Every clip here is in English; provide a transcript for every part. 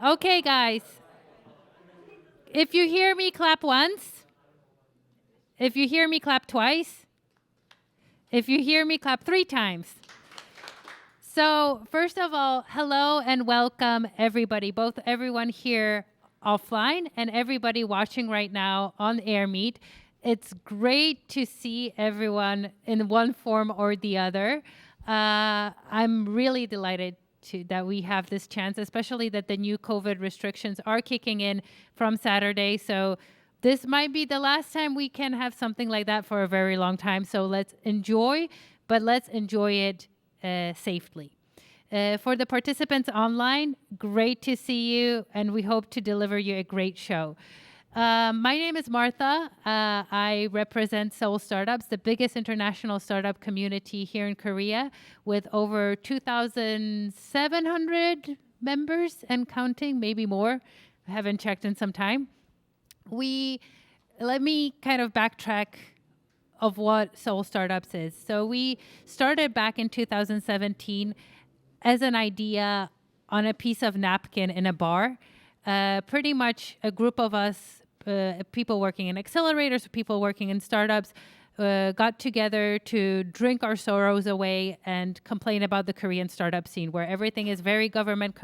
Okay, guys. If you hear me, clap once. If you hear me, clap twice. If you hear me, clap 3 times. So, first of all, hello and welcome, everybody, both everyone here offline and everybody watching right now on Airmeet. It's great to see everyone in one form or the other. I'm really delighted that we have this chance, especially that the new COVID restrictions are kicking in from Saturday. So this might be the last time we can have something like that for a very long time. So let's enjoy, but let's enjoy it safely. For the participants online, great to see you, and we hope to deliver you a great show. My name is Martha. I represent Seoul Startups, the biggest international startup community here in Korea, with over 2,700 members and counting, maybe more. I haven't checked in some time. Let me kind of backtrack of what Seoul Startups is. So we started back in 2017 as an idea on a piece of napkin in a bar. Pretty much a group of us, people working in accelerators, people working in startups, got together to drink our sorrows away and complain about the Korean startup scene, where everything is very government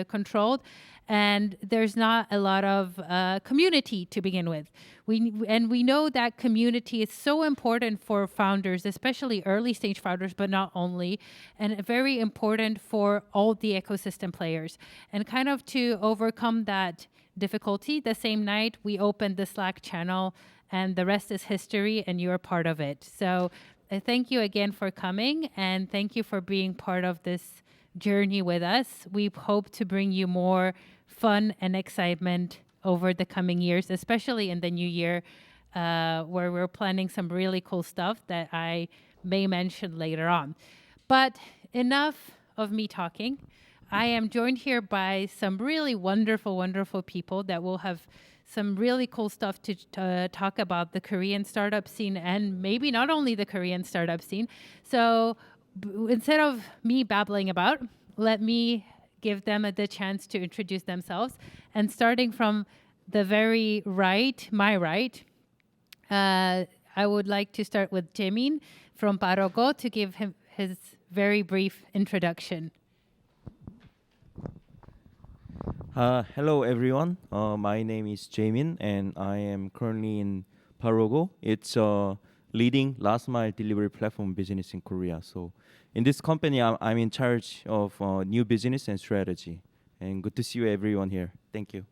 controlled and there's not a lot of community to begin with. We know that community is so important for founders, especially early stage founders, but not only, and very important for all the ecosystem players. And kind of to overcome that difficulty, the same night we opened the Slack channel, and the rest is history, and you're part of it. So thank you again for coming, and thank you for being part of this journey with us. We hope to bring you more fun and excitement over the coming years, especially in the new year, where we're planning some really cool stuff that I may mention later on. But enough of me talking. I am joined here by some really wonderful, wonderful people that will have some really cool stuff to talk about the Korean startup scene, and maybe not only the Korean startup scene. So instead of me babbling about, let me give them the chance to introduce themselves. And starting from the very right, my right, I would like to start with Jaemin from Barogo to give him his very brief introduction. Hello, everyone. My name is Jaemin, and I am currently in Parogo. It's a leading last mile delivery platform business in Korea. So, in this company, I'm in charge of new business and strategy. And good to see you, everyone here. Thank you.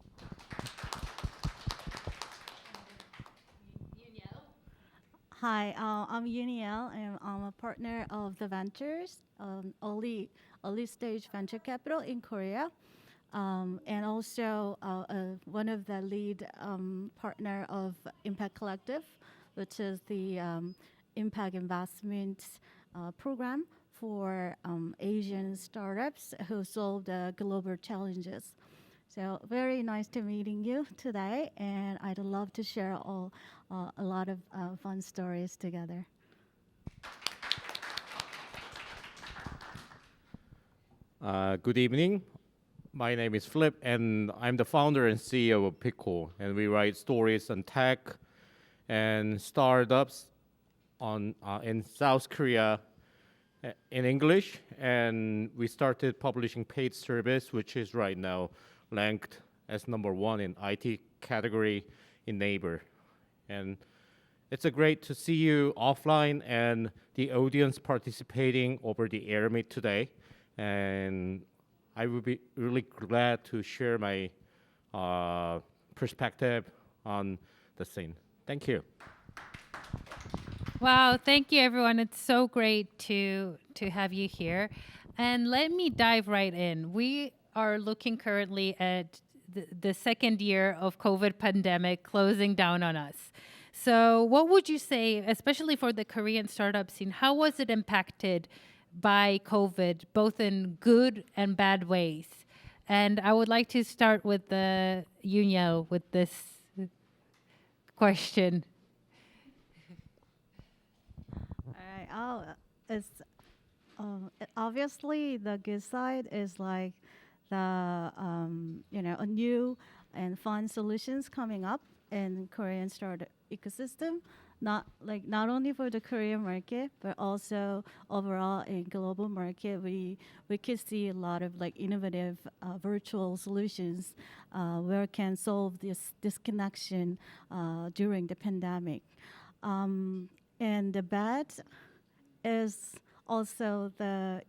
Hi, I'm Uniel, and I'm a partner of the Ventures, early stage venture capital in Korea, and also one of the lead partner of Impact Collective, which is the impact investment program for Asian startups who solve the global challenges. So very nice to meeting you today, and I'd love to share a lot of fun stories together. Good evening. My name is Flip, and I'm the founder and CEO of Pickle, and we write stories on tech and startups in South Korea in English, and we started publishing paid service, which is right now ranked as #1 in IT category in Naver. And it's a great to see you offline and the audience participating over the Airmeet today. And I would be really glad to share my perspective on the scene. Thank you. Wow, thank you, everyone. It's so great to have you here. And let me dive right in. We are looking currently at the second year of COVID pandemic closing down on us. So what would you say, especially for the Korean startup scene, how was it impacted by COVID, both in good and bad ways? And I would like to start with the Yunyao with this question. All right. Obviously the good side is like a new and fun solutions coming up in Korean startup ecosystem, not only for the Korean market, but also overall in global market. We could see a lot of like innovative virtual solutions where can solve this disconnection during the pandemic. And the bad is also the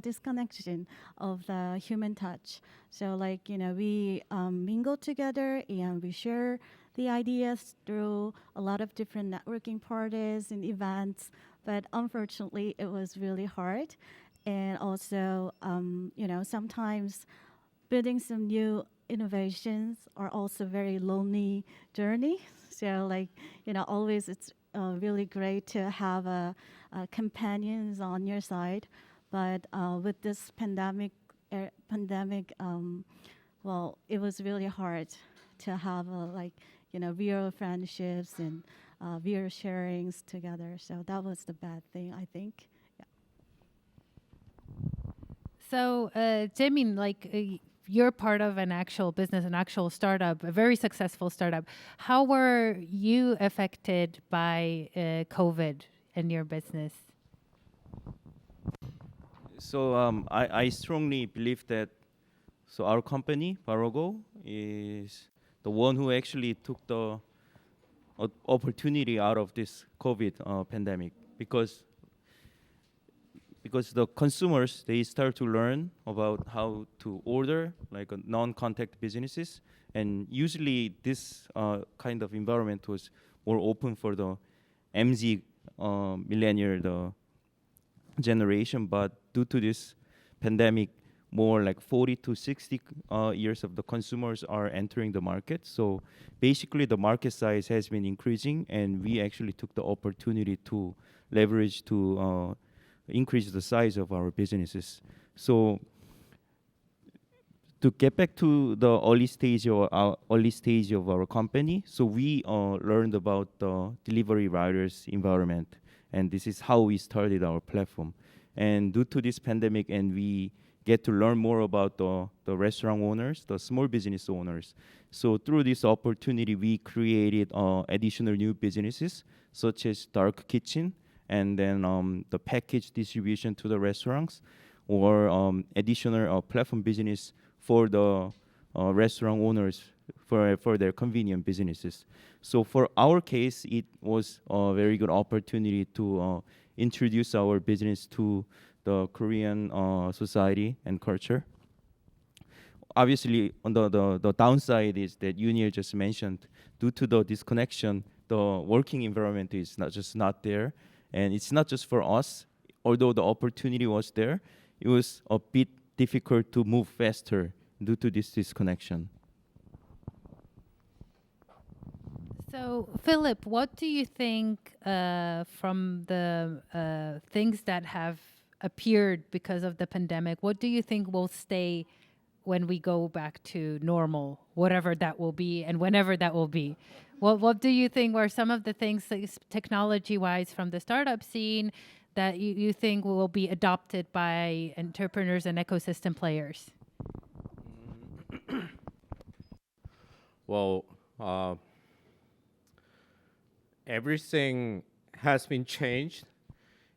disconnection of the human touch. So like we mingle together and we share the ideas through a lot of different networking parties and events, but unfortunately it was really hard. And also sometimes building some new innovations are also very lonely journey. So like always it's really great to have companions on your side, but with this pandemic, well, it was really hard to have real friendships and real sharings together. So that was the bad thing, I think. So, Jimin, you're part of an actual business, an actual startup, a very successful startup. How were you affected by COVID in your business? So I strongly believe that our company Barogo is the one who actually took the opportunity out of this COVID pandemic, because the consumers, they start to learn about how to order like non-contact businesses, and usually this kind of environment was more open for the MZ millennial the generation, but due to this pandemic, more like 40 to 60 years of the consumers are entering the market. So basically the market size has been increasing, and we actually took the opportunity to leverage to increase the size of our businesses. So to get back to the early stage of our company, so we learned about the delivery riders environment, and this is how we started our platform. And due to this pandemic, and we get to learn more about the restaurant owners, the small business owners. So through this opportunity, we created additional new businesses such as dark kitchen, and then the package distribution to the restaurants, or additional platform business for the restaurant owners for their convenient businesses. So for our case, it was a very good opportunity to introduce our business to the Korean society and culture. Obviously, on the downside is that Yuniel just mentioned, due to the disconnection, the working environment is not there. And it's not just for us. Although the opportunity was there, it was a bit difficult to move faster due to this disconnection. So, Philip, what do you think from the things that have appeared because of the pandemic? What do you think will stay when we go back to normal, whatever that will be and whenever that will be? What do you think were some of the things, technology-wise, from the startup scene that you think will be adopted by entrepreneurs and ecosystem players? Well, everything has been changed,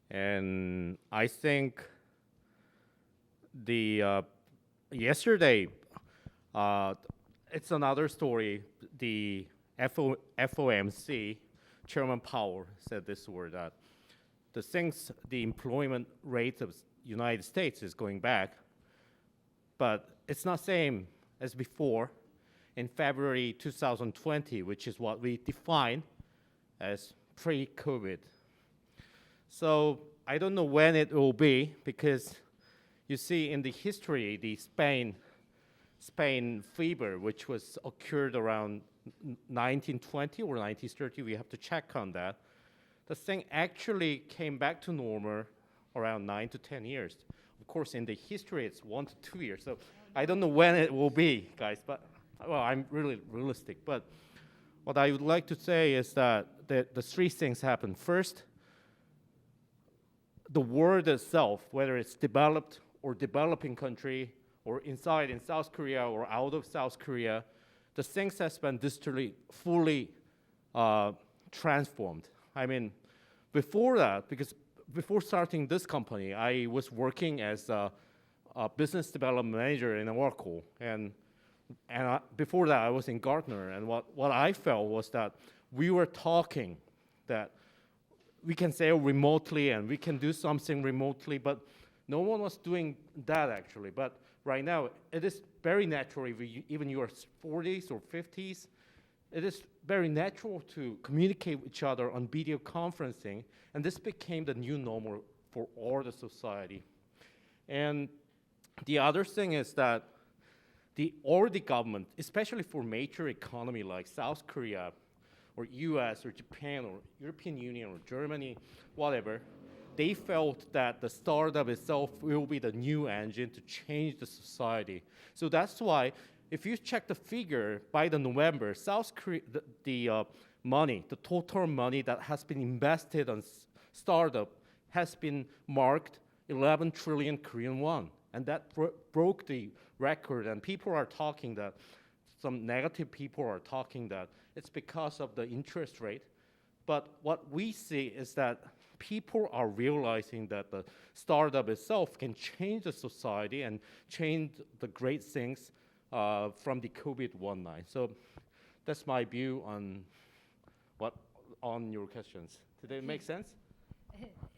and I think the yesterday, it's another story. The FOMC Chairman Powell said this word, that the employment rate of United States is going back, but it's not same as before in February 2020, which is what we define as pre-COVID. So I don't know when it will be, because you see in the history, the Spain fever, which was occurred around 1920 or 1930, we have to check on that. The thing actually came back to normal around 9 to 10 years. Of course, in the history, it's 1 to 2 years. So I don't know when it will be, guys, but well, I'm really realistic. But what I would like to say is that the three things happen. First, the world itself, whether it's developed or developing country or inside in South Korea or out of South Korea, the things has been digitally fully transformed. I mean, before that, because before starting this company, I was working as a business development manager in Oracle, and before that, I was in Gartner, and what I felt was that we were talking that we can sell remotely and we can do something remotely, but no one was doing that actually. But right now, it is very natural, even you are 40s or 50s, it is very natural to communicate with each other on video conferencing, and this became the new normal for all the society. And the other thing is that all the government, especially for major economy like South Korea, or US, or Japan, or European Union, or Germany, whatever, they felt that the startup itself will be the new engine to change the society. So that's why, if you check the figure by the November, South Korea, the money, the total money that has been invested on startup has been marked 11 trillion Korean won. And that broke the record, and people are talking that, some negative people are talking that it's because of the interest rate. But what we see is that people are realizing that the startup itself can change the society and change the great things from the COVID-19. So that's my view on your questions. Did it make sense?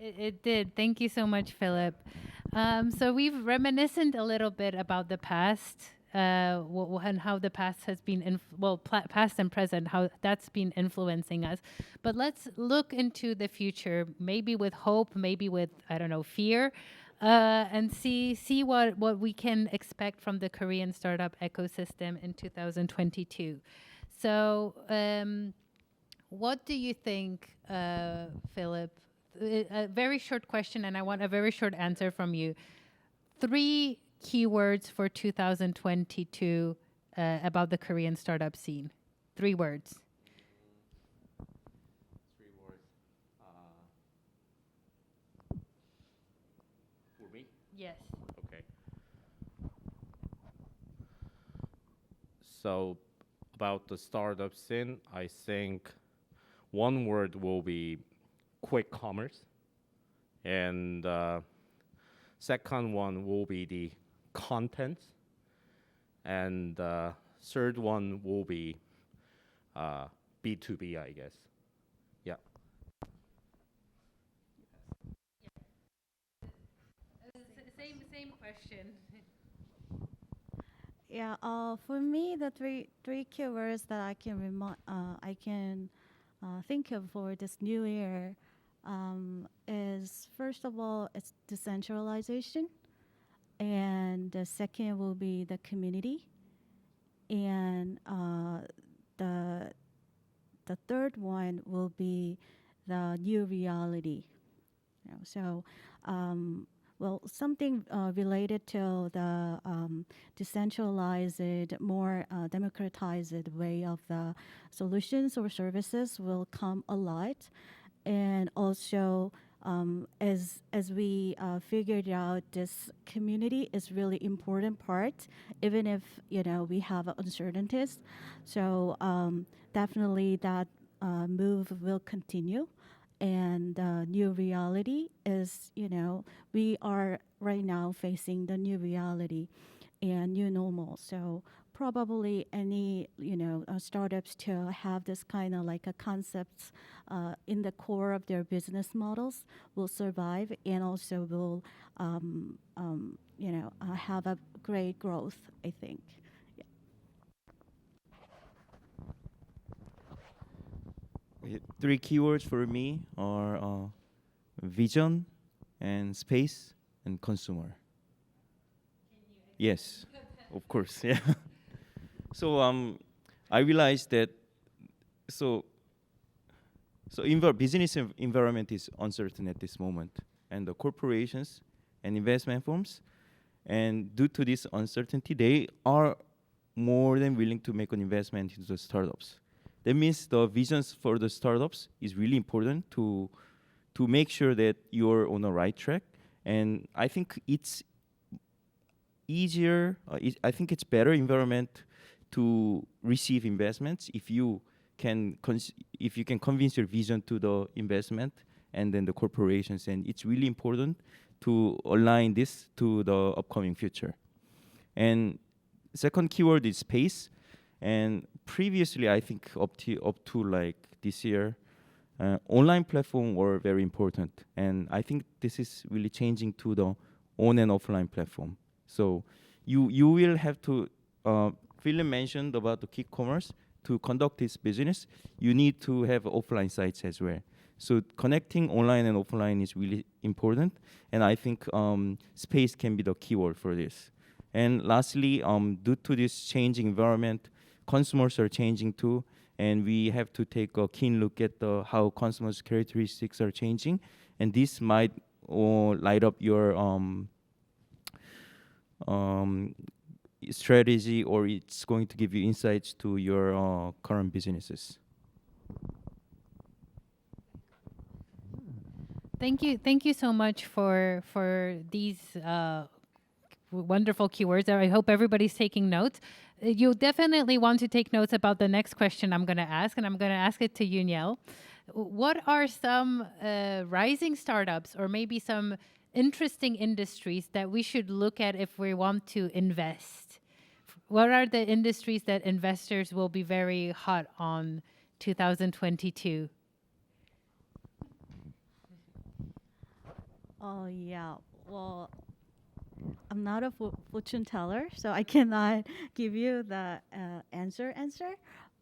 It did. Thank you so much, Philip. So we've reminiscent a little bit about the past, and how the past has been, past and present, how that's been influencing us. But let's look into the future, maybe with hope, maybe with, I don't know, fear, and see what we can expect from the Korean startup ecosystem in 2022. So what do you think, Philip? A very short question, and I want a very short answer from you. 3 keywords for 2022 about the Korean startup scene. 3 words. 3 words. For me? Yes. Okay. So about the startup scene, I think one word will be quick commerce, and second one will be the content, and third one will be B2B, I guess. Yeah. Same question. Yeah, for me, the three keywords that I can think of for this new year is, first of all, it's decentralization, and the second will be the community, and the third one will be the new reality. So something related to the decentralized, more democratized way of the solutions or services will come a lot. And also, as we figured out, this community is really important part, even if we have uncertainties. So definitely that move will continue. And new reality is, we are right now facing the new reality and new normal. So probably any, startups to have this kind of like a concepts in the core of their business models will survive, and also will, have a great growth, I think. Okay, 3 keywords for me are vision, and space, and consumer. Yes, of course. Yeah. So I realized that business environment is uncertain at this moment, and the corporations and investment firms, and due to this uncertainty, they are more than willing to make an investment into the startups. That means the visions for the startups is really important to make sure that you're on the right track. And I think it's easier. I think it's better environment to receive investments if you can if you can convince your vision to the investment and then the corporations, and it's really important to align this to the upcoming future. And second keyword is space. And previously, I think up to like this year, online platform were very important. And I think this is really changing to the on and offline platform. So you will have to. Philip mentioned about the quick commerce. To conduct this business, you need to have offline sites as well. So connecting online and offline is really important, and I think space can be the keyword for this. And lastly, due to this changing environment, consumers are changing too, and we have to take a keen look at how consumers' characteristics are changing, and this might light up your strategy, or it's going to give you insights to your current businesses. Thank you so much for these wonderful keywords. I hope everybody's taking notes. You'll definitely want to take notes about the next question I'm going to ask, and I'm going to ask it to Yuniel. What are some rising startups, or maybe some interesting industries that we should look at if we want to invest? What are the industries that investors will be very hot on 2022? Oh yeah. Well, I'm not a fortune teller, so I cannot give you the answer.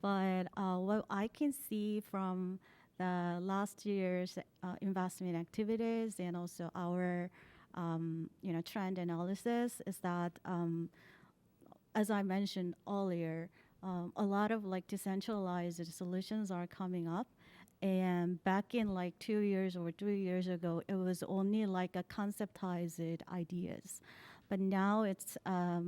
But what I can see from the last year's investment activities and also our trend analysis is that as I mentioned earlier, a lot of like decentralized solutions are coming up. And back in like 2 years or 3 years ago, it was only like a conceptized ideas. But now it's, a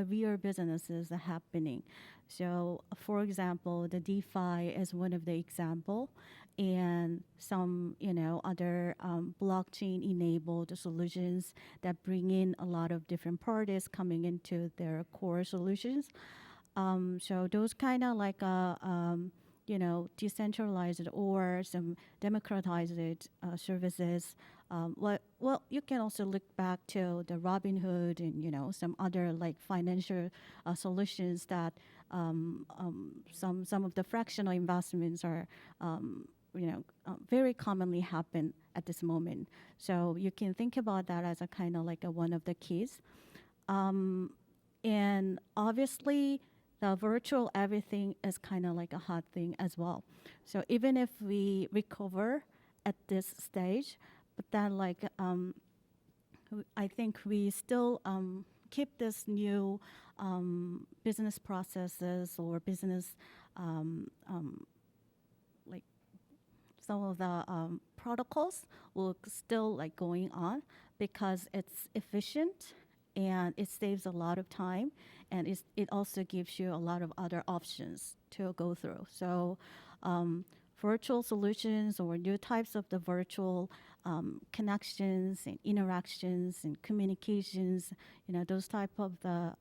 real businesses are happening. So, for example, the DeFi is one of the example, and some, other blockchain-enabled solutions that bring in a lot of different parties coming into their core solutions. So those kind of like decentralized or some democratized services. Well, you can also look back to the Robinhood and some other like financial solutions that some of the fractional investments are very commonly happen at this moment. So you can think about that as a kind of like a one of the keys. And obviously, the virtual everything is kind of like a hot thing as well. So even if we recover at this stage, but then like I think we still keep this new business processes or business like some of the protocols will still like going on because it's efficient and it saves a lot of time, and it also gives you a lot of other options to go through. So virtual solutions or new types of the virtual connections and interactions and communications, those type of the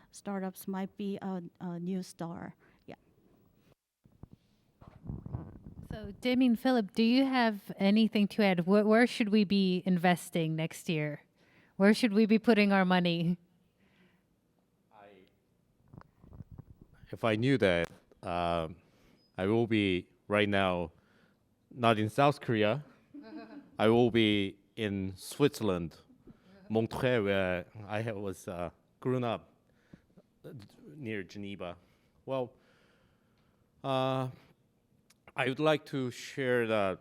startups might be a new star. Yeah. So, Damien, Philip, do you have anything to add? Where should we be investing next year? Where should we be putting our money? If I knew that, I will be right now not in South Korea. I will be in Switzerland, Montreux, where I was grown up near Geneva. Well, I would like to share that.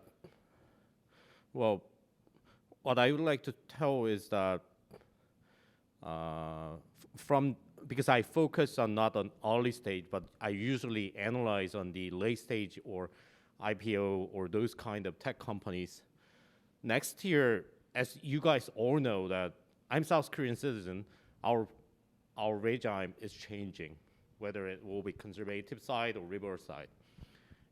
Well, what I would like to tell is that because I focus on not on early stage, but I usually analyze on the late stage or IPO or those kind of tech companies. Next year, as you guys all know that I'm South Korean citizen, our regime is changing, whether it will be conservative side or liberal side.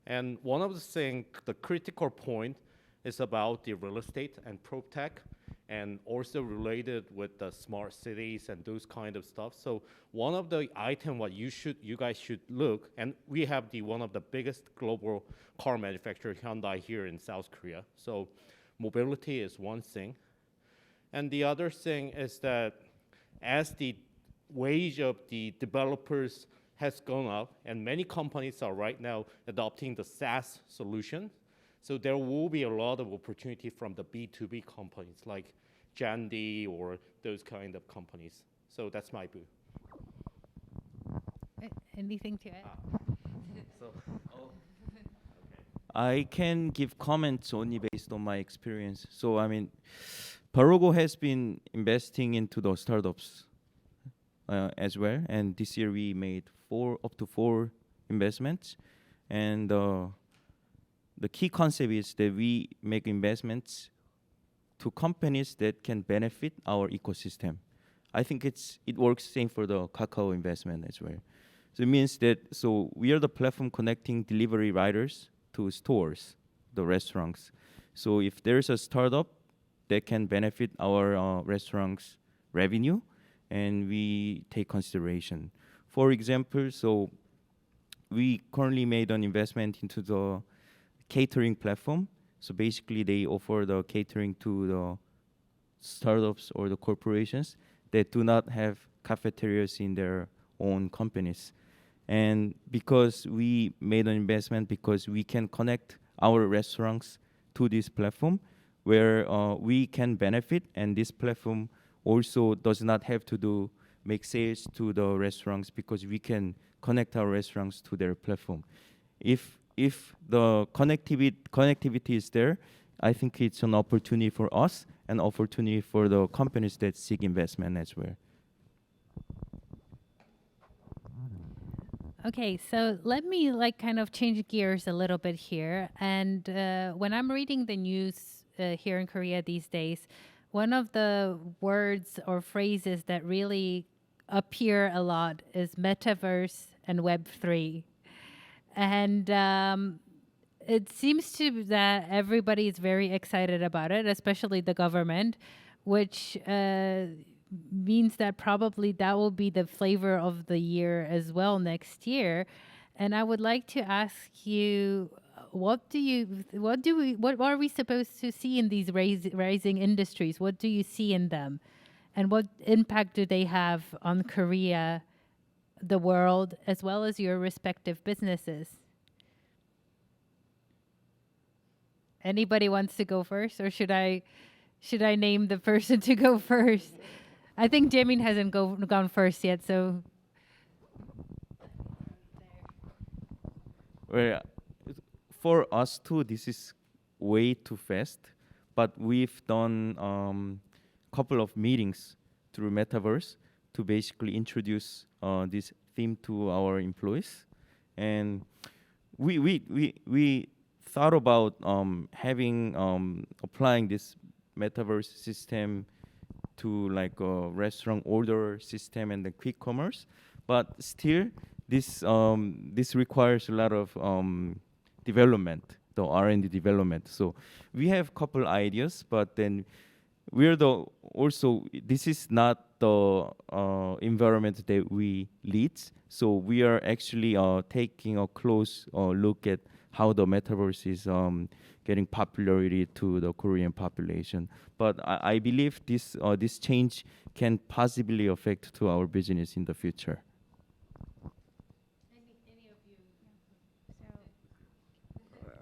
And one of the things, the critical point is about the real estate and prop tech and also related with the smart cities and those kind of stuff. So one of the item what you guys should look, and we have the one of the biggest global car manufacturer, Hyundai, here in South Korea. So mobility is one thing. And the other thing is that as the wage of the developers has gone up, and many companies are right now adopting the SaaS solution, so there will be a lot of opportunity from the B2B companies like Jandy or those kind of companies. So that's my view. Anything to add? I can give comments only based on my experience. So I mean, Barogo has been investing into the startups as well, and this year we made up to four investments, and the key concept is that we make investments to companies that can benefit our ecosystem. I think it works same for the Kakao investment as well. So it means that we are the platform connecting delivery riders to stores, the restaurants. So if there's a startup that can benefit our restaurants' revenue, and we take consideration. For example, so we currently made an investment into the catering platform. So basically, they offer the catering to the startups or the corporations that do not have cafeterias in their own companies. And because we made an investment, because we can connect our restaurants to this platform where we can benefit, and this platform also does not have to make sales to the restaurants because we can connect our restaurants to their platform. If the connectivity is there, I think it's an opportunity for us and opportunity for the companies that seek investment as well. Okay, so let me kind of change gears a little bit here. And when I'm reading the news here in Korea these days, one of the words or phrases that really appear a lot is metaverse and Web3. And it seems to that everybody is very excited about it, especially the government, which means that probably that will be the flavor of the year as well next year. And I would like to ask you, what are we supposed to see in these rising industries? What do you see in them, and what impact do they have on Korea, the world, as well as your respective businesses? Anybody wants to go first, or should I name the person to go first? I think Jamin hasn't gone first yet, so. Well, for us too, this is way too fast, but we've done couple of meetings through Metaverse to basically introduce this theme to our employees, and we thought about applying this Metaverse system to like a restaurant order system and the quick commerce, but still this requires a lot of development, the R&D development. So we have couple ideas, but then this is not the environment that we lead. So we are actually taking a close look at how the metaverse is getting popularity to the Korean population. But I believe this change can possibly affect to our business in the future.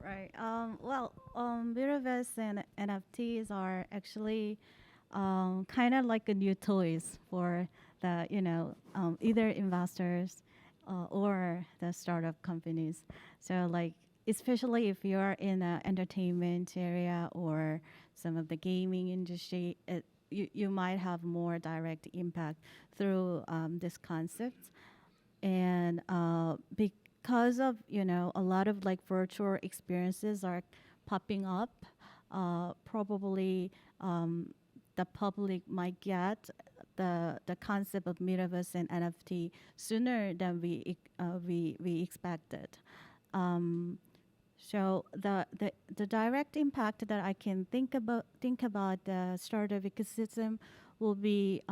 Right. Metaverse and NFTs are actually kind of like a new toys for the either investors or the startup companies. So like especially if you're in the entertainment area or some of the gaming industry, you might have more direct impact through this concept. And because of a lot of like virtual experiences are popping up, probably the public might get the concept of metaverse and NFT sooner than we expected. So the direct impact that I can think about the startup ecosystem will be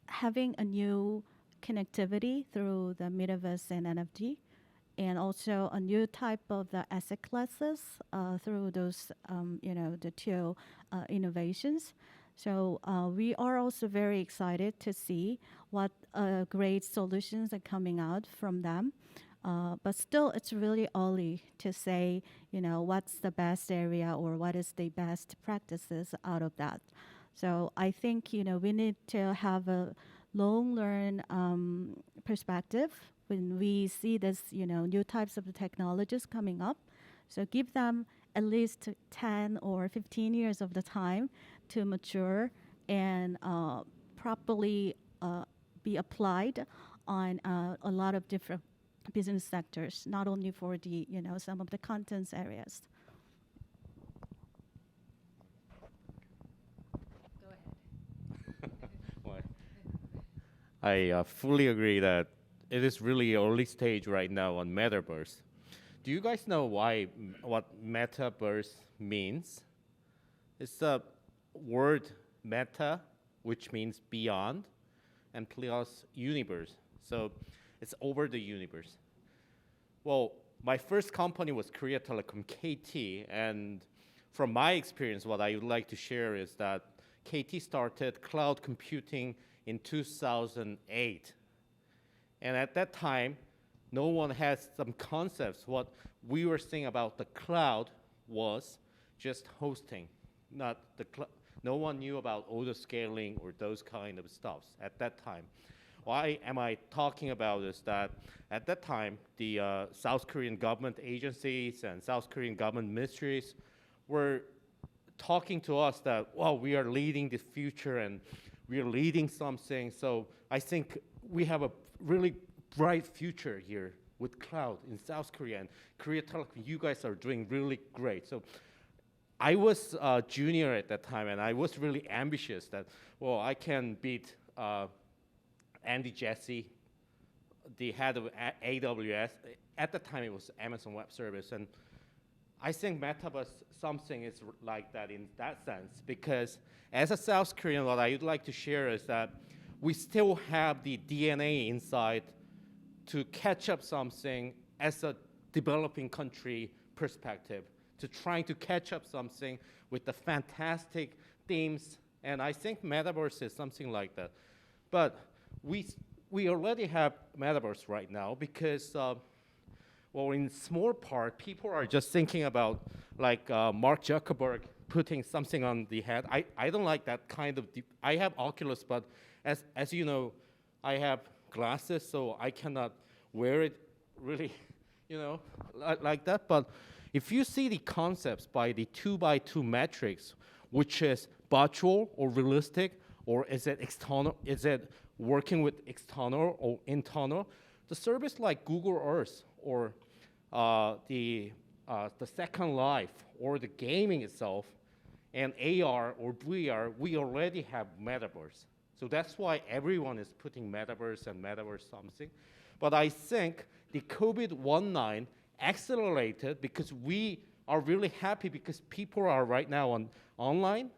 having a new connectivity through the metaverse and NFT, and also a new type of the asset classes through those the two innovations. So we are also very excited to see what great solutions are coming out from them. But still, it's really early to say, what's the best area or what is the best practices out of that. So I think, we need to have a long learn perspective when we see this, new types of the technologies coming up. So give them at least 10 or 15 years of the time to mature and properly be applied on a lot of different business sectors, not only for the, some of the contents areas. Go ahead. Well, I fully agree that it is really early stage right now on metaverse. Do you guys know what metaverse means? It's the word meta, which means beyond, and plus universe. So it's over the universe. Well, my first company was Korea Telecom KT, and from my experience, what I would like to share is that KT started cloud computing in 2008. And at that time, no one has some concepts. What we were saying about the cloud was just hosting, not the no one knew about auto scaling or those kind of stuffs at that time. Why am I talking about is that at that time, the South Korean government agencies and South Korean government ministries were talking to us that, well, we are leading the future and we are leading something. So I think we have a really bright future here with cloud in South Korea. And Korea Telecom, you guys are doing really great. So I was a junior at that time, and I was really ambitious that, well, I can beat Andy Jassy, the head of AWS. At the time, it was Amazon Web Service. And I think Metaverse something is like that in that sense, because as a South Korean, what I would like to share is that we still have the DNA inside to catch up something as a developing country perspective, to trying to catch up something with the fantastic themes. And I think Metaverse is something like that. But we already have Metaverse right now because well, in small part, people are just thinking about like Mark Zuckerberg putting something on the head. I don't like that kind of, I have Oculus, but as you know, I have glasses, so I cannot wear it really, like that. But if you see the concepts by the 2x2 matrix, which is virtual or realistic, or is it external, is it working with external or internal, the service like Google Earth or the Second Life or the gaming itself and AR or VR, we already have metaverse. So that's why everyone is putting metaverse and metaverse something. But I think the COVID-19 accelerated because we are really happy because people are right now online,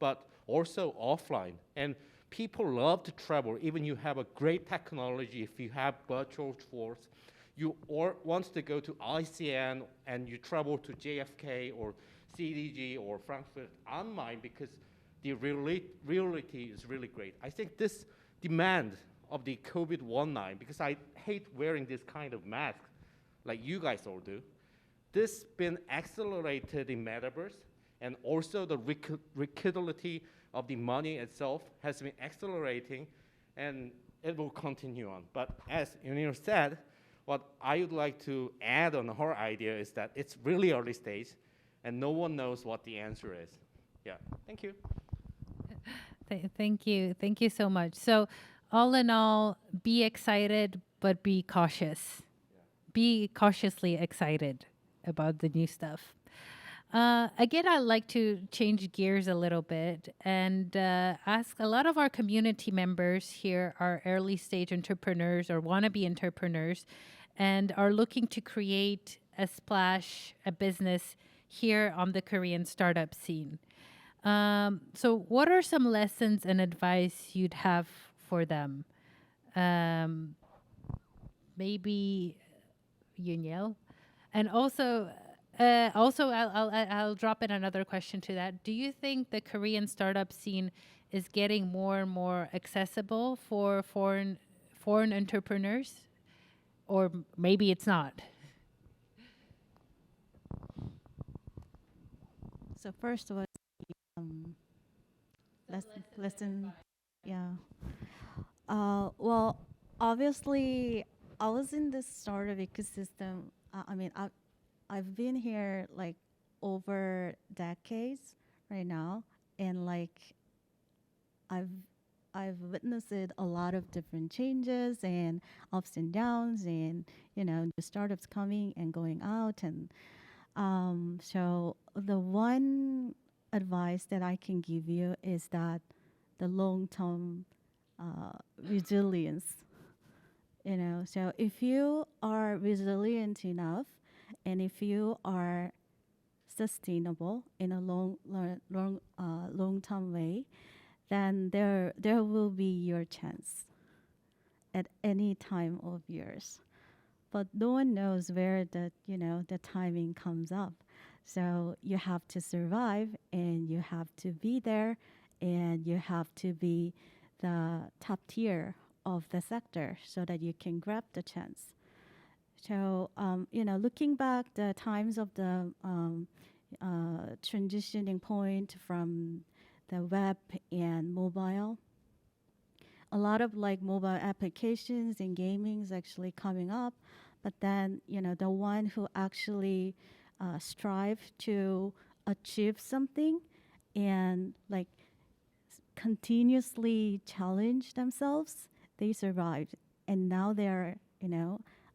but also offline. And people love to travel. Even you have a great technology, if you have virtual tours, you want to go to ICN and you travel to JFK or CDG or Frankfurt online because the reality is really great. I think this demand of the COVID-19, because I hate wearing this kind of mask like you guys all do, this been accelerated in metaverse, and also the liquidity of the money itself has been accelerating, and it will continue on. But as Yunil said, what I would like to add on her idea is that it's really early stage, and no one knows what the answer is. Yeah, thank you. Thank you. Thank you so much. So, all in all, be excited, but be cautious. Yeah. Be cautiously excited about the new stuff. Again, I'd like to change gears a little bit and ask a lot of our community members here are early stage entrepreneurs or wannabe entrepreneurs. and are looking to create a splash, a business here on the Korean startup scene. So, what are some lessons and advice you'd have for them? Um, Maybe Yuniel, and I'll drop in another question to that. Do you think the Korean startup scene is getting more and more accessible for foreign entrepreneurs, or maybe it's not? So first was um, lesson. Yeah. Well, obviously, I was in this startup ecosystem. I mean, I've been here like over decades right now, and like I've I've witnessed a lot of different changes and ups and downs, and the startups coming and going out, and so the one advice that I can give you is that the long-term resilience. So if you are resilient enough, and if you are sustainable in a long-term way, then there will be your chance at any time of yours. But no one knows where the timing comes up. So you have to survive, and you have to be there, and you have to be the top tier of the sector so that you can grab the chance. So looking back the times of the transitioning point from the web and mobile, a lot of like mobile applications and gaming is actually coming up, but then the one who actually strive to achieve something and like continuously challenge themselves, they survived, and now they're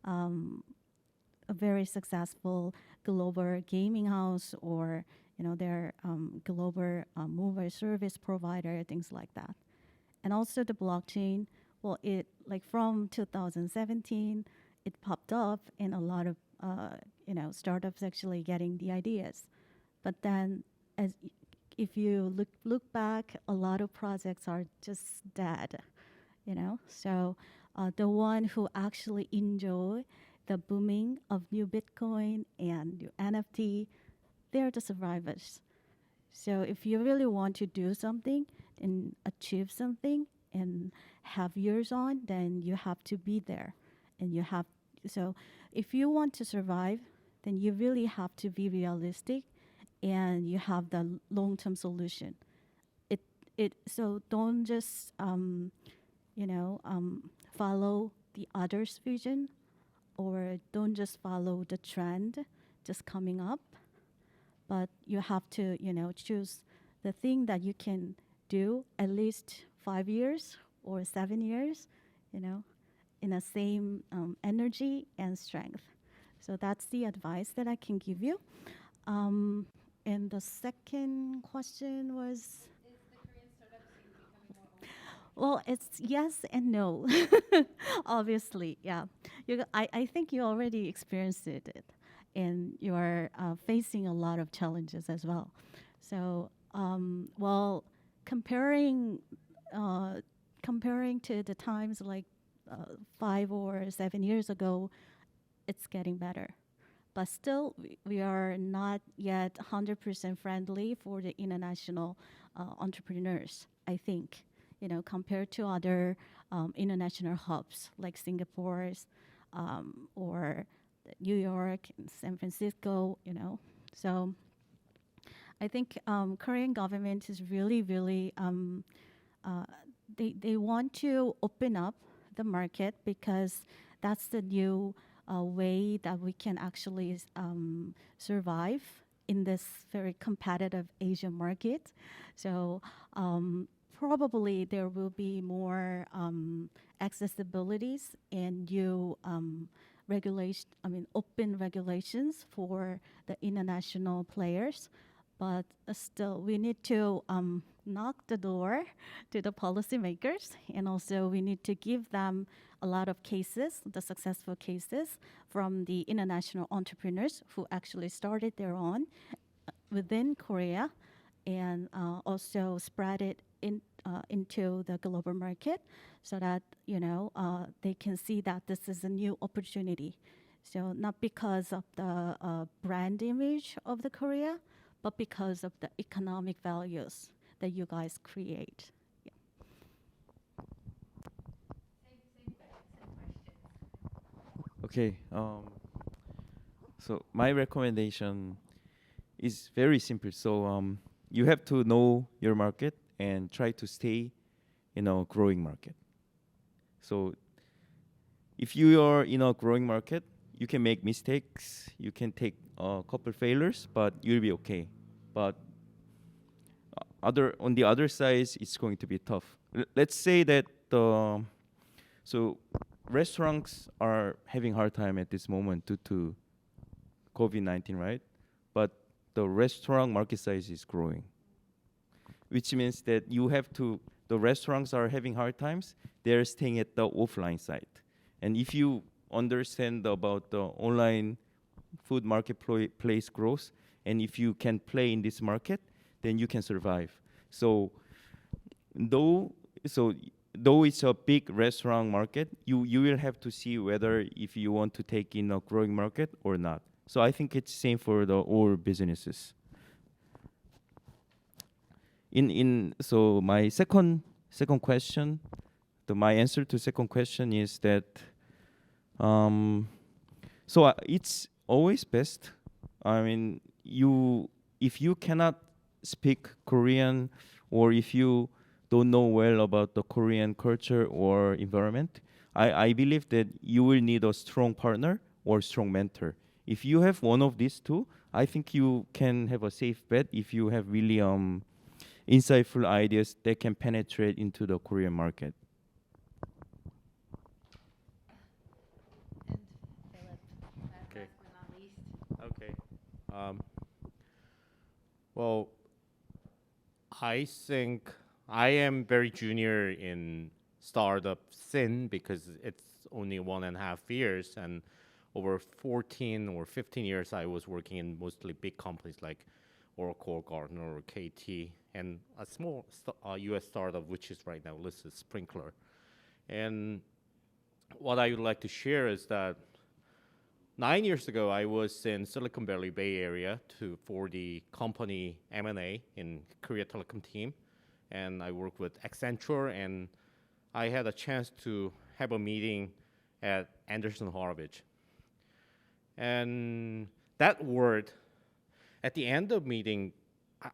um, a very successful global gaming house, or they're global mobile service provider, things like that. And also the blockchain, well, it like from 2017, it popped up, and a lot of startups actually getting the ideas. But then, as if you look back, a lot of projects are just dead. So the one who actually enjoy the booming of new Bitcoin and new NFT, they're the survivors. So if you really want to do something and achieve something and have yours on, then you have to be there. And you have so if you want to survive, then you really have to be realistic, and you have the long-term solution. It so don't just follow the others' vision, or don't just follow the trend just coming up, but you have to choose the thing that you can do at least 5 years or 7 years, you know in the same energy and strength. So that's the advice that I can give you. And the second question was, well, it's yes and no. Obviously, yeah. I think you already experienced it, and you're facing a lot of challenges as well. So, well, comparing uh, comparing to the times like 5 or 7 years ago, it's getting better. But still, we are not yet 100% friendly for the international entrepreneurs, I think, compared to other international hubs like Singapore's, or New York and San Francisco. So I think Korean government is really, really, uh, they want to open up the market, because that's the new way that we can actually survive in this very competitive Asian market. So probably there will be more accessibilities and new open regulations for the international players. but still we need to knock the door to the policymakers, and also we need to give them a lot of cases, the successful cases from the international entrepreneurs who actually started their own within Korea, and also spread it into the global market, so that they can see that this is a new opportunity. So not because of the brand image of the Korea, but because of the economic values that you guys create. Yeah. Okay. So my recommendation is very simple. So you have to know your market and try to stay in a growing market. So if you are in a growing market, you can make mistakes, you can take a couple failures, but you'll be okay. But other on the other side, it's going to be tough. Let's say that so restaurants are having hard time at this moment due to COVID-19, right? But the restaurant market size is growing, which means that the restaurants are having hard times, they're staying at the offline side. And if you understand about the online food marketplace growth, and if you can play in this market, then you can survive. So though it's a big restaurant market, you will have to see whether if you want to take in a growing market or not. So I think it's same for the all businesses. So my second question, my answer to second question is that it's always best. I mean, if you cannot speak Korean, or if you don't know well about the Korean culture or environment, I believe that you will need a strong partner or strong mentor. If you have one of these two, I think you can have a safe bet if you have really insightful ideas that can penetrate into the Korean market. And Philip, Okay. last but not least. Okay. Well, I think I am very junior in startup scene because it's only 1.5 years, and over 14 or 15 years I was working in mostly big companies like Oracle, Gartner, or KT, and a small US startup which is right now listed, Sprinkler. And what I would like to share is that 9 years ago, I was in Silicon Valley Bay Area for the company M&A in Korea Telecom team, and I worked with Accenture, and I had a chance to have a meeting at Anderson Horowitz. And that word, at the end of meeting,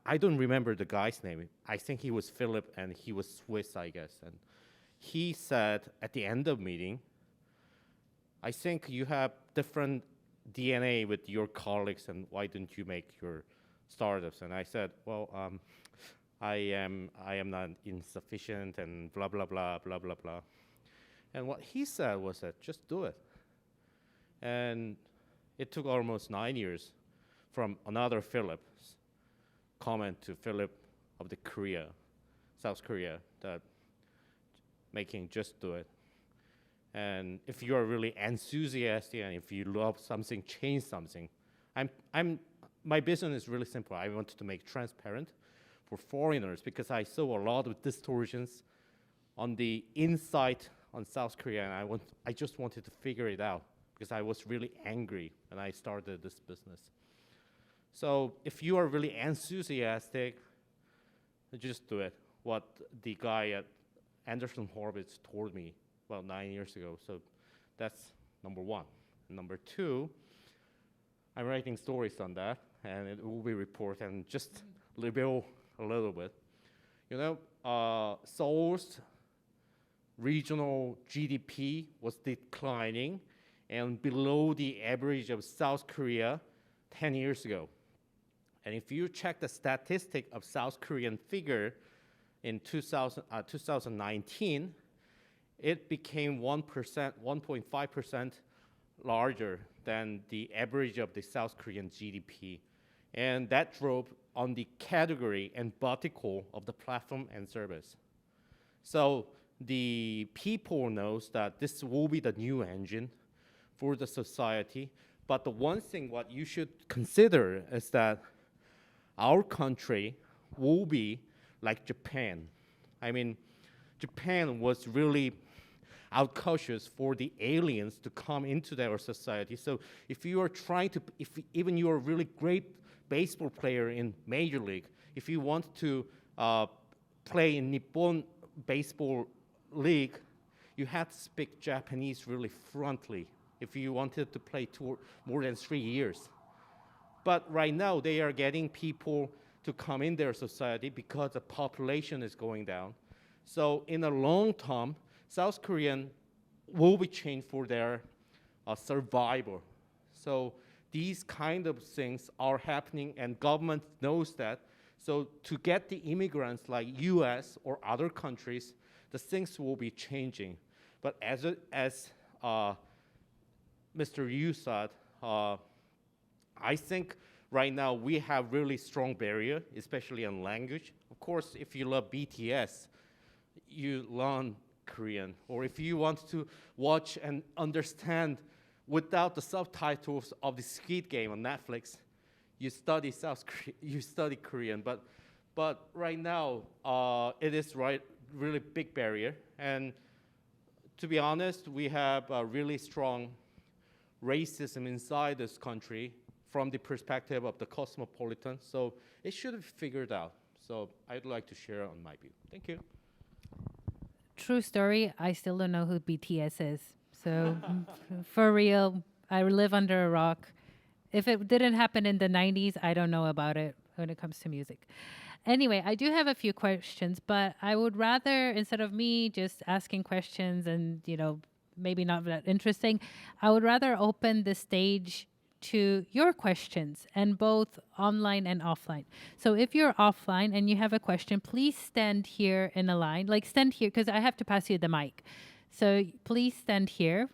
I don't remember the guy's name. I think he was Philip, and he was Swiss, I guess. And he said at the end of meeting, I think you have different DNA with your colleagues, and why don't you make your startups? And I said, well, I am not insufficient, and blah blah blah blah blah blah. And what he said was that just do it. And it took almost 9 years from another Philip's comment to Philip of the South Korea, that making just do it. And if you are really enthusiastic and if you love something, change something. My business is really simple. I wanted to make transparent for foreigners because I saw a lot of distortions on the inside on South Korea, and I just wanted to figure it out because I was really angry when I started this business. So if you are really enthusiastic, just do it. What the guy at Anderson Horowitz told me about 9 years ago. So that's number one. Number two, I'm writing stories on that, and it will be reported, and just reveal a little bit. You know, Seoul's regional GDP was declining and below the average of South Korea 10 years ago. And if you check the statistic of South Korean figure in 2019, it became 1.5% larger than the average of the South Korean GDP. And that drove on the category and vertical of the platform and service. So the people knows that this will be the new engine for the society. But the one thing what you should consider is that our country will be like Japan. I mean, Japan was really outcautious for the aliens to come into their society. So if you are trying to, if even you are a really great baseball player in Major League, if you want to play in Nippon Baseball League, you have to speak Japanese really fluently if you wanted to play more than 3 years. But right now, they are getting people to come in their society because the population is going down. So in the long term, South Korean will be changed for their survival. So these kind of things are happening, and government knows that. So to get the immigrants like U.S. or other countries, the things will be changing. But as Mr. Yu said, I think right now we have really strong barrier, especially on language. Of course, if you love BTS, you learn Korean. Or if you want to watch and understand without the subtitles of the Squid Game on Netflix, you study you study Korean. But right now, it is really big barrier. And to be honest, we have a really strong racism inside this country from the perspective of the cosmopolitan. So it should be figured out. So I'd like to share on my view. Thank you. True story. I still don't know who BTS is. So for real, I live under a rock. If it didn't happen in the 90s, I don't know about it when it comes to music. Anyway, I do have a few questions, but I would rather, instead of me just asking questions and, maybe not that interesting, I would rather open the stage to your questions, and both online and offline. So if you're offline and you have a question, please stand here in a line. Like stand here, because I have to pass you the mic. So please stand here.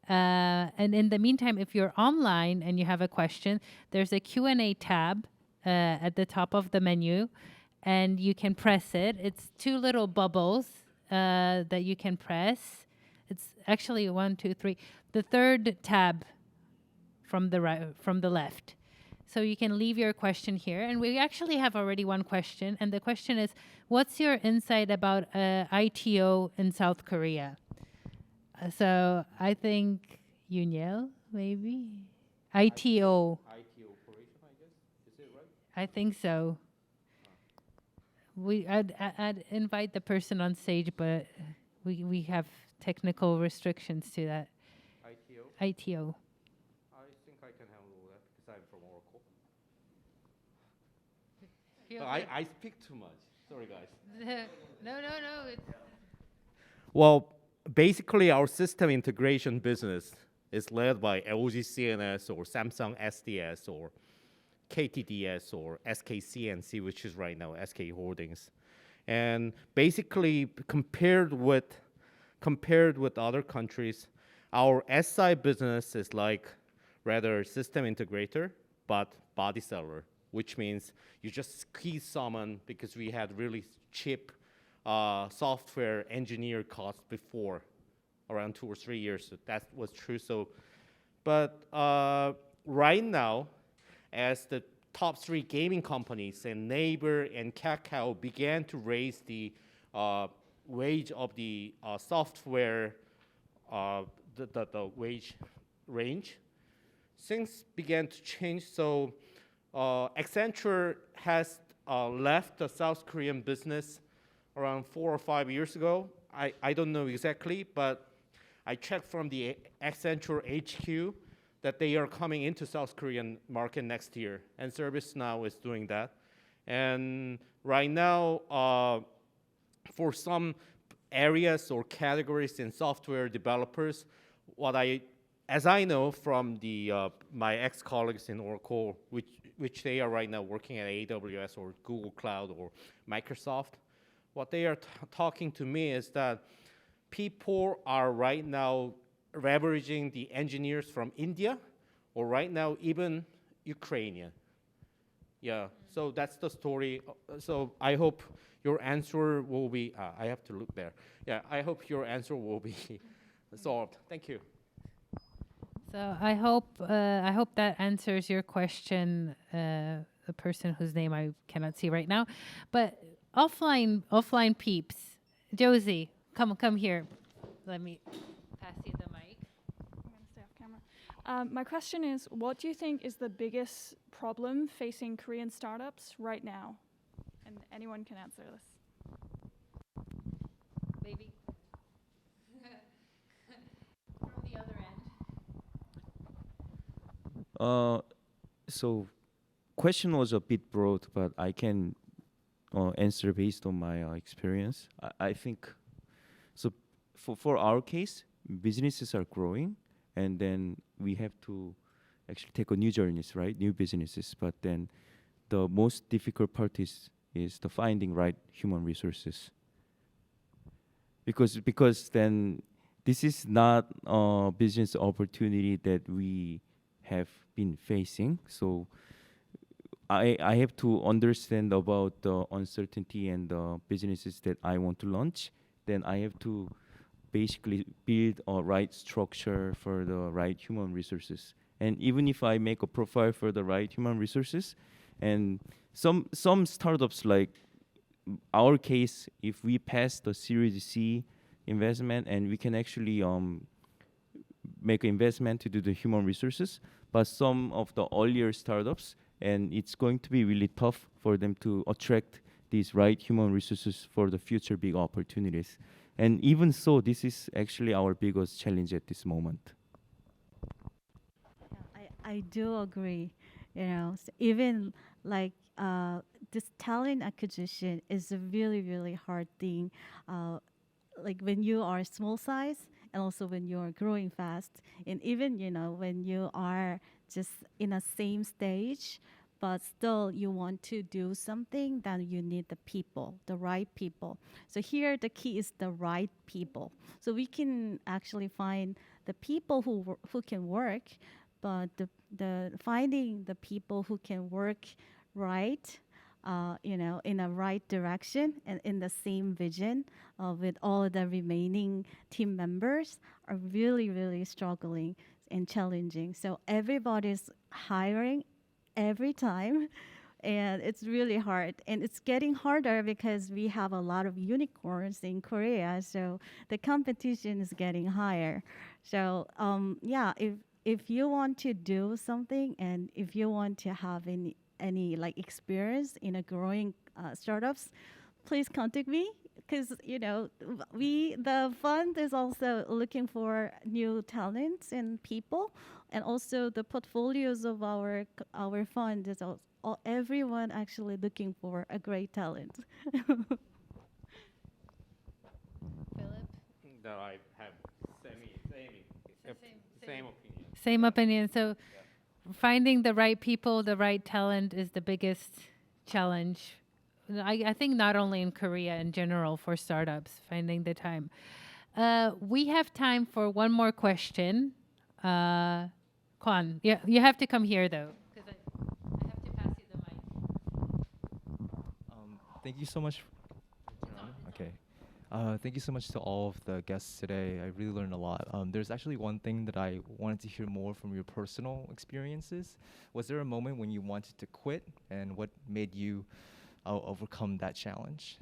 And in the meantime, if you're online and you have a question, there's a Q&A tab at the top of the menu, and you can press it. It's two little bubbles that you can press. It's actually 1, 2, 3. The third tab from the right, from the left. So you can leave your question here. And we actually have already one question. And the question is, what's your insight about ITO in South Korea? So I think Yuniel, maybe? ITO. ITO operation, I guess. Is it right? I think so. I'd invite the person on stage, but we have technical restrictions to that. ITO? ITO. I think I can handle that because I'm from Oracle. Feel But I speak too much. Sorry, guys. No. It's Well, basically, our system integration business is led by LG CNS or Samsung SDS or KTDS or SKCNC, which is right now SK Holdings. And basically, compared with other countries, our SI business is like rather system integrator, but body seller, which means you just squeeze someone because we had really cheap software engineer costs before, around 2 or 3 years. So that was true. So, but right now, as the top 3 gaming companies and Naver and Kakao began to raise the wage of the software, the wage range, things began to change. So Accenture has left the South Korean business around 4 or 5 years ago. I don't know exactly, but I checked from the Accenture HQ that they are coming into South Korean market next year, and ServiceNow is doing that. And right now, for some areas or categories in software developers, as I know from my ex-colleagues in Oracle, which they are right now working at AWS or Google Cloud or Microsoft, what they are talking to me is that people are right now leveraging the engineers from India, or right now even Ukrainian. Yeah, so that's the story. So I hope your answer will be, I have to look there. Yeah, I hope your answer will be solved. Thank you. So I hope that answers your question. The person whose name I cannot see right now, but offline peeps. Josie, come here. Let me pass you the mic. I'm going to stay off camera. My question is, what do you think is the biggest problem facing Korean startups right now? And anyone can answer this. Maybe from the other end. So question was a bit broad, but I can answer based on my experience. I think so. For our case, businesses are growing, and then we have to actually take a new journeys, right? New businesses. But then the most difficult part is the finding right human resources. Because then this is not a business opportunity that we have been facing. So I have to understand about the uncertainty and the businesses that I want to launch. Then I have to basically build a right structure for the right human resources. And even if I make a profile for the right human resources, and some startups like our case, if we pass the Series C investment and we can actually make an investment to do the human resources, but some of the earlier startups, and it's going to be really tough for them to attract these right human resources for the future big opportunities. And even so, this is actually our biggest challenge at this moment. Yeah, I do agree. Even like this talent acquisition is a really, really hard thing. Uh, like when you are small size and also when you're growing fast, and even when you are just in a same stage, but still you want to do something, then you need the people, the right people. So here the key is the right people. So we can actually find the people who can work, but the finding the people who can work right, in a right direction and in the same vision with all the remaining team members are really, really struggling and challenging. So everybody's hiring every time. And it's really hard. And it's getting harder because we have a lot of unicorns in Korea. So the competition is getting higher. So yeah, if you want to do something and if you want to have any like experience in a growing startups, please contact me because we the fund is also looking for new talents and people, and also the portfolios of our fund is also everyone actually looking for a great talent. Philip. That I have same opinion. Same opinion. So finding the right people, the right talent is the biggest challenge. I think not only in Korea in general for startups, finding the time. We have time for one more question. Kwan, yeah, you have to come here though, because I have to pass you the mic. Thank you so much. Okay. Thank you so much to all of the guests today. I really learned a lot. There's actually one thing that I wanted to hear more from your personal experiences. Was there a moment when you wanted to quit, and what made you overcome that challenge?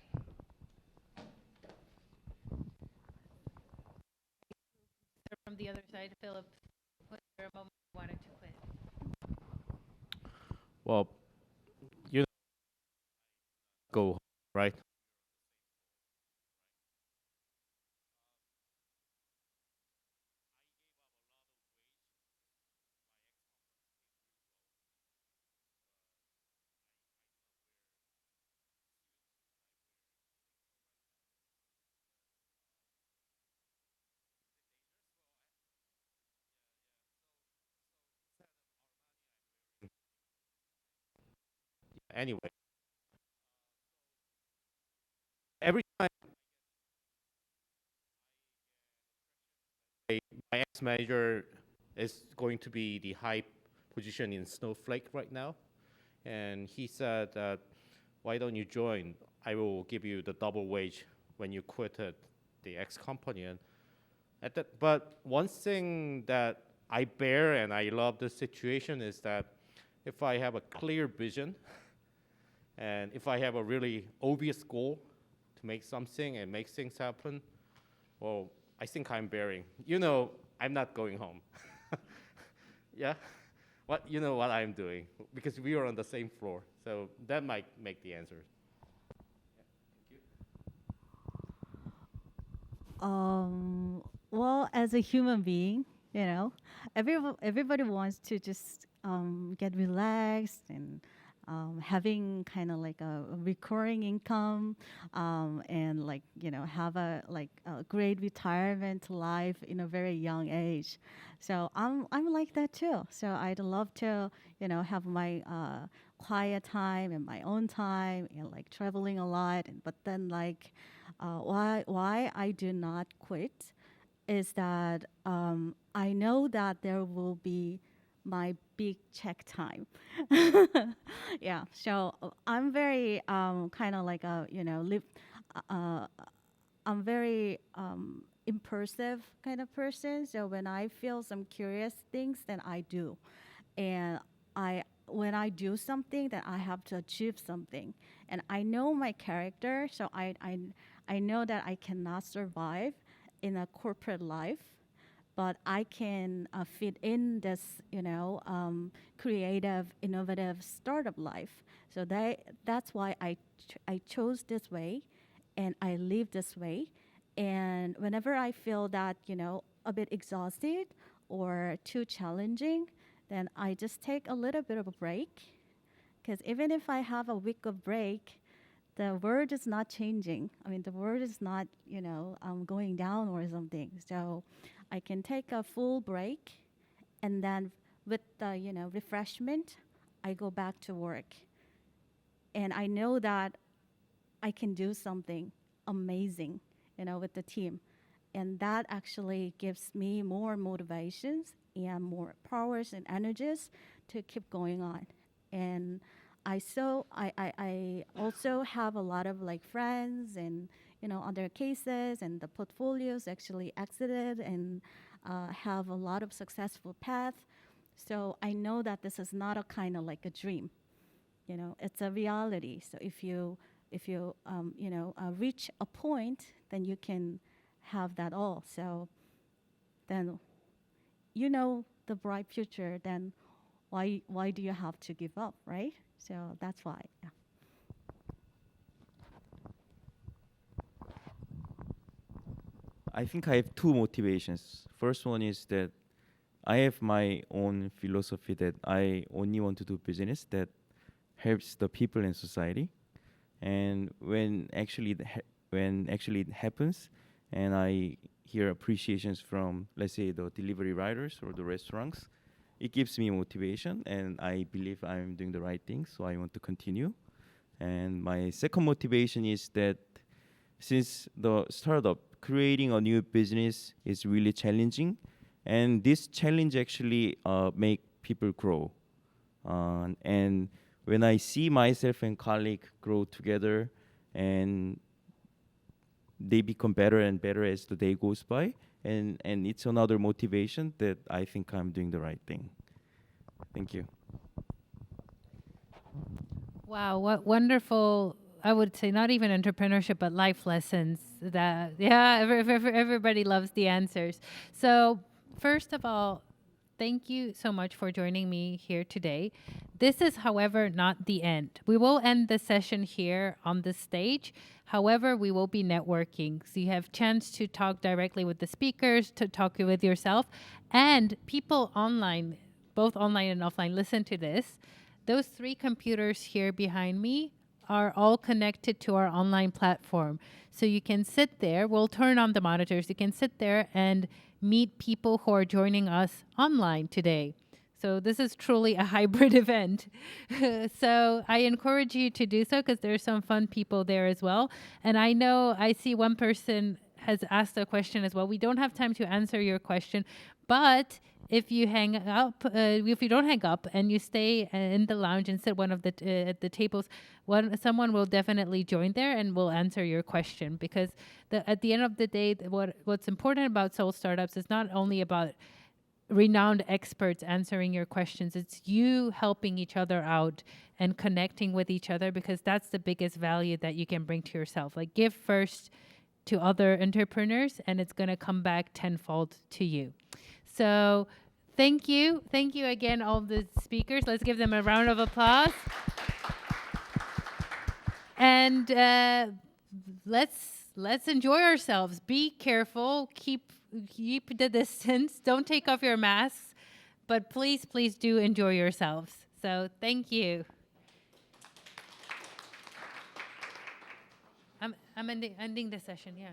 So from the other side, Philip, was there a moment you wanted to quit? Well, you go, right? Anyway, every time my ex-manager is going to be the high position in Snowflake right now, and he said that, why don't you join? I will give you the double wage when you quitted the ex company. And but one thing that I bear and I love this situation is that if I have a clear vision and if I have a really obvious goal to make something and make things happen, well, I think I'm bearing. I'm not going home. Yeah? You know what I'm doing, because we are on the same floor. So that might make the answer. Well, as a human being, everybody wants to just get relaxed and having kind of like a recurring income, and like have a great retirement life in a very young age. So I'm like that too. So I'd love to have my quiet time and my own time and like traveling a lot. But then like why I do not quit is that I know that there will be my big check time. Yeah, so I'm very kind of like a uh, I'm very impulsive kind of person. So when I feel some curious things, then I do, and when I do something, then I have to achieve something, and I know my character, so I know that I cannot survive in a corporate life, but I can fit in this, creative, innovative startup life. So that's why I chose this way, and I live this way. And whenever I feel that a bit exhausted or too challenging, then I just take a little bit of a break. Because even if I have a week of break, the world is not changing. I mean, the world is not, going down or something. So I can take a full break, and then with the, refreshment, I go back to work. And I know that I can do something amazing, with the team. And that actually gives me more motivations and more powers and energies to keep going on. And I also have a lot of like friends and other cases, and the portfolios actually exited and have a lot of successful path. So I know that this is not a kind of like a dream, it's a reality. So if you reach a point, then you can have that all. So then the bright future. Then why do you have to give up, right? So that's why. Yeah. I think I have two motivations. First one is that I have my own philosophy that I only want to do business that helps the people and society. And when actually it happens, and I hear appreciations from, let's say, the delivery riders or the restaurants, it gives me motivation, and I believe I'm doing the right thing, so I want to continue. And my second motivation is that since the startup creating a new business is really challenging, and this challenge actually make people grow. And when I see myself and colleague grow together, and they become better and better as the day goes by, and it's another motivation that I think I'm doing the right thing. Thank you. Wow, what wonderful, I would say not even entrepreneurship, but life lessons that, yeah, everybody loves the answers. So, first of all, thank you so much for joining me here today. This is, however, not the end. We will end the session here on the stage. However, we will be networking. So you have chance to talk directly with the speakers, to talk with yourself, and people online, both online and offline, listen to this. Those 3 computers here behind me are all connected to our online platform. So you can sit there, we'll turn on the monitors, you can sit there and meet people who are joining us online today. So this is truly a hybrid event. So I encourage you to do so because there's some fun people there as well. And I know I see one person has asked a question as well. We don't have time to answer your question, but if you hang up, if you don't hang up and you stay in the lounge and sit one of the at the tables, someone will definitely join there and will answer your question, because at the end of the day, what's important about Seoul Startups is not only about renowned experts answering your questions. It's you helping each other out and connecting with each other, because that's the biggest value that you can bring to yourself. Like, give first to other entrepreneurs and it's going to come back tenfold to you. So thank you. Thank you again, all the speakers. Let's give them a round of applause. And let's enjoy ourselves. Be careful. Keep the distance. Don't take off your masks. But please do enjoy yourselves. So thank you. I'm ending the session. Yeah.